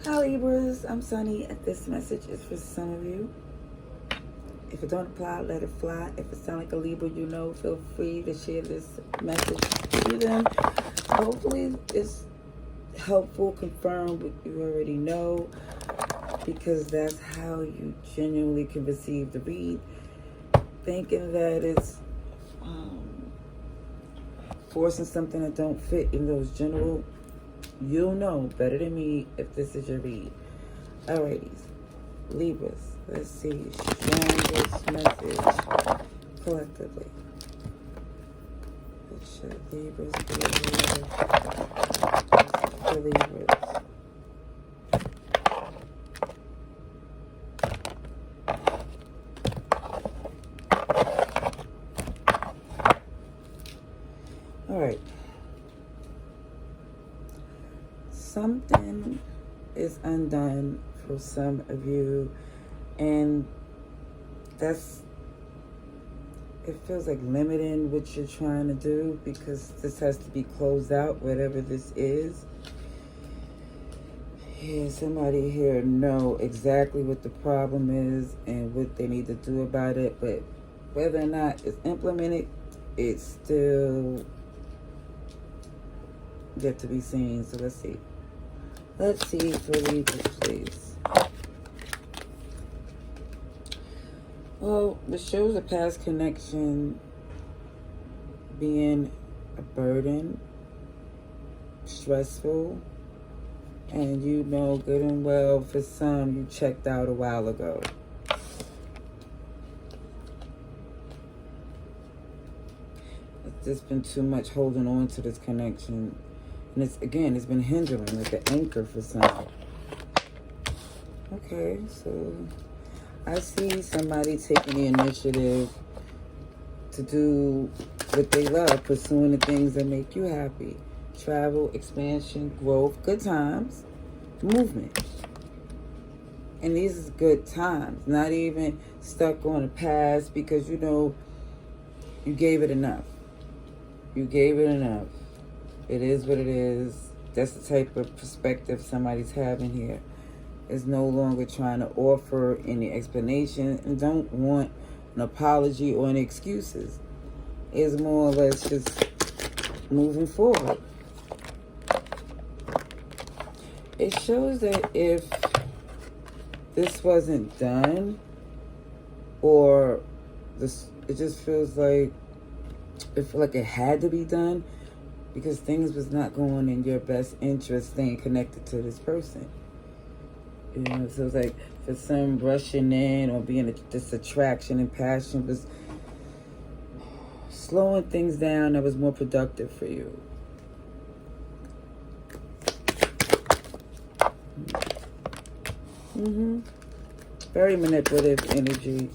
Hi Libras, I'm Sunny, and this message is for some of you. If it don't apply, let it fly. If it sounds like a Libra you know, feel free to share this message to them. Hopefully it's helpful, confirm what you already know, because that's how you genuinely can receive the read. Thinking that it's forcing something that don't fit in those general, you'll know better than me if this is your read. Alrighties, Libras, let's see, strongest message collectively. What should Libras be for Libras? Alright. Something is undone for some of you, and it feels like limiting what you're trying to do, because this has to be closed out, whatever this is. Yeah, somebody here know exactly what the problem is and what they need to do about it, but whether or not it's implemented, it's still yet to be seen. So let's see. Let's see for Libras, please. Well, this shows a past connection being a burden, stressful, and you know good and well for some you checked out a while ago. It's just been too much holding on to this connection. And it's been hindering, like an anchor for some. Okay, so I see somebody taking the initiative to do what they love, pursuing the things that make you happy. Travel, expansion, growth, good times, movement. And these is good times, not even stuck on the past, because you know you gave it enough. You gave it enough. It is what it is. That's the type of perspective somebody's having here. Is no longer trying to offer any explanation and don't want an apology or any excuses. It's more or less just moving forward. It shows that if this wasn't done, or this, it just feels like it had to be done, because things was not going in your best interest staying connected to this person. You know, so it's like for some, rushing in or being this attraction and passion was slowing things down that was more productive for you. Very manipulative energy.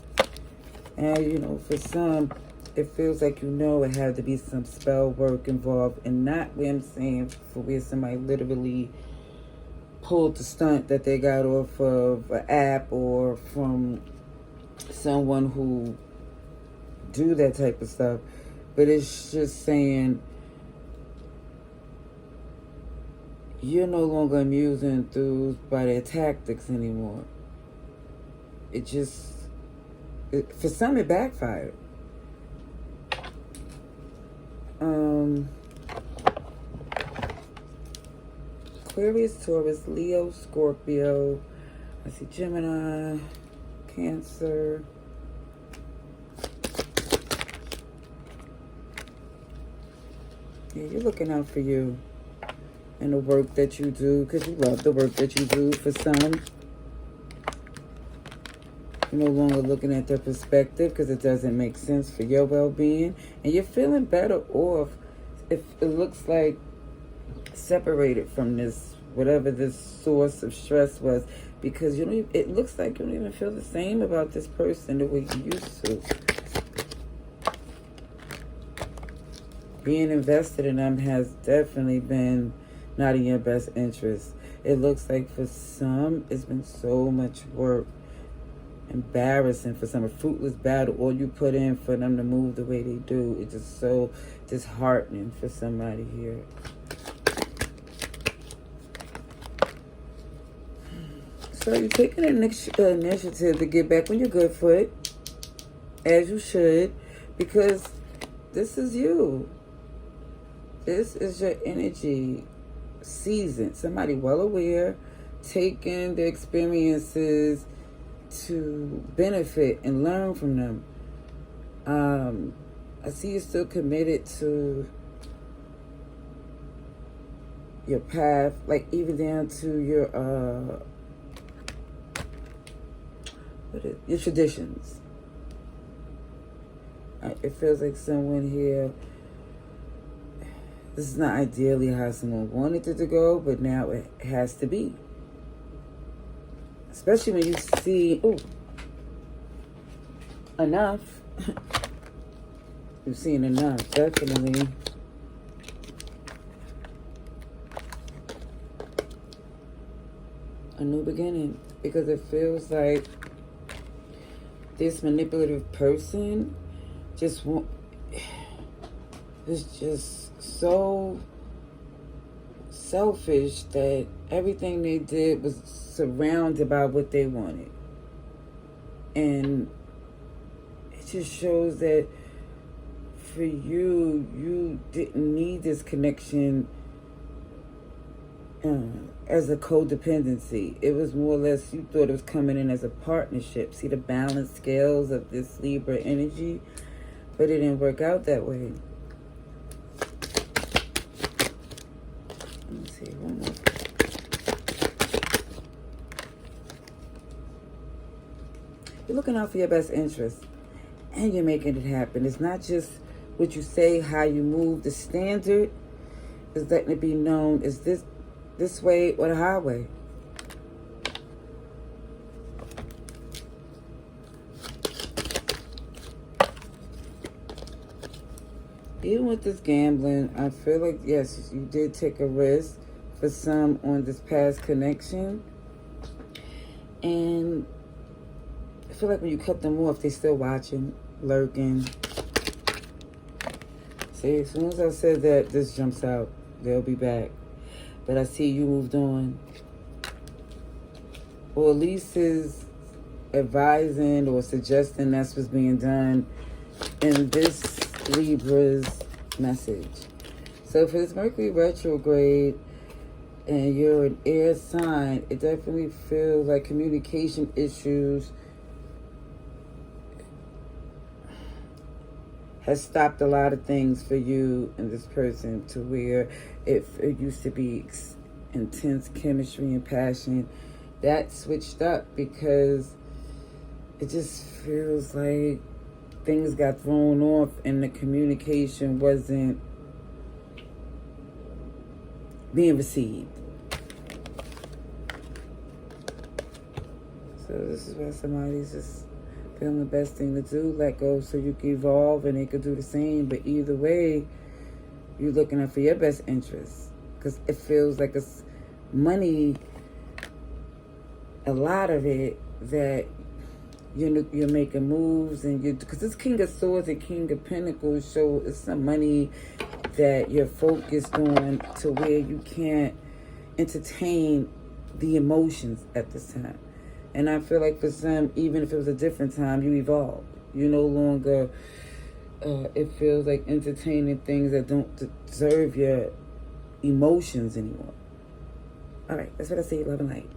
And you know, for some, it feels like you know it had to be some spell work involved, and not what I'm saying for where somebody literally pulled the stunt that they got off of an app or from someone who do that type of stuff. But it's just saying you're no longer amused and enthused by their tactics anymore. For some it backfired. Aquarius, Taurus, Leo, Scorpio. I see Gemini, Cancer. Yeah, you're looking out for you and the work that you do, because you love the work that you do. For some, you're no longer looking at their perspective because it doesn't make sense for your well-being, and you're feeling better off if it looks like separated from this, whatever this source of stress was, because it looks like you don't even feel the same about this person the way you used to. Being invested in them has definitely been not in your best interest. It looks like for some, it's been so much work. Embarrassing for some, a fruitless battle. All you put in for them to move the way they do. It's just so disheartening for somebody here. So you're taking an initiative to get back on your good foot, as you should, because this is you. This is your energy season. Somebody well aware, taking the experiences to benefit and learn from them. I see you're still committed to your path, like even down to your traditions. It feels like someone here, this is not ideally how someone wanted it to go, but now it has to be. Especially when you see, enough. You've seen enough, definitely. A new beginning. Because it feels like this manipulative person is just so selfish that everything they did was surrounded by what they wanted. And it just shows that for you, you didn't need this connection as a codependency. It was more or less, you thought it was coming in as a partnership. See the balance scales of this Libra energy? But it didn't work out that way. Let me see, one more. You're looking out for your best interest. And you're making it happen. It's not just what you say, how you move. The standard is letting it be known. Is this way or the highway? Even with this gambling, I feel like, yes, you did take a risk for some on this past connection. And I feel like when you cut them off, they're still watching, lurking. See, as soon as I said that, this jumps out. They'll be back. But I see you moved on. Or at least is advising or suggesting that's what's being done in this Libra's message. So for this Mercury retrograde and you're an air sign, it definitely feels like communication issues has stopped a lot of things for you and this person, to where it used to be intense chemistry and passion. That switched up because it just feels like things got thrown off and the communication wasn't being received. So this is why somebody's just feeling the best thing to do, let go so you can evolve and they could do the same. But either way, you're looking out for your best interests, because it feels like it's money, a lot of it, that you're making moves, and because this King of Swords and King of Pentacles show it's some money that you're focused on, to where you can't entertain the emotions at this time. And I feel like for some, even if it was a different time, you evolved. You no longer, it feels like entertaining things that don't deserve your emotions anymore. All right, that's what I say. Love and light.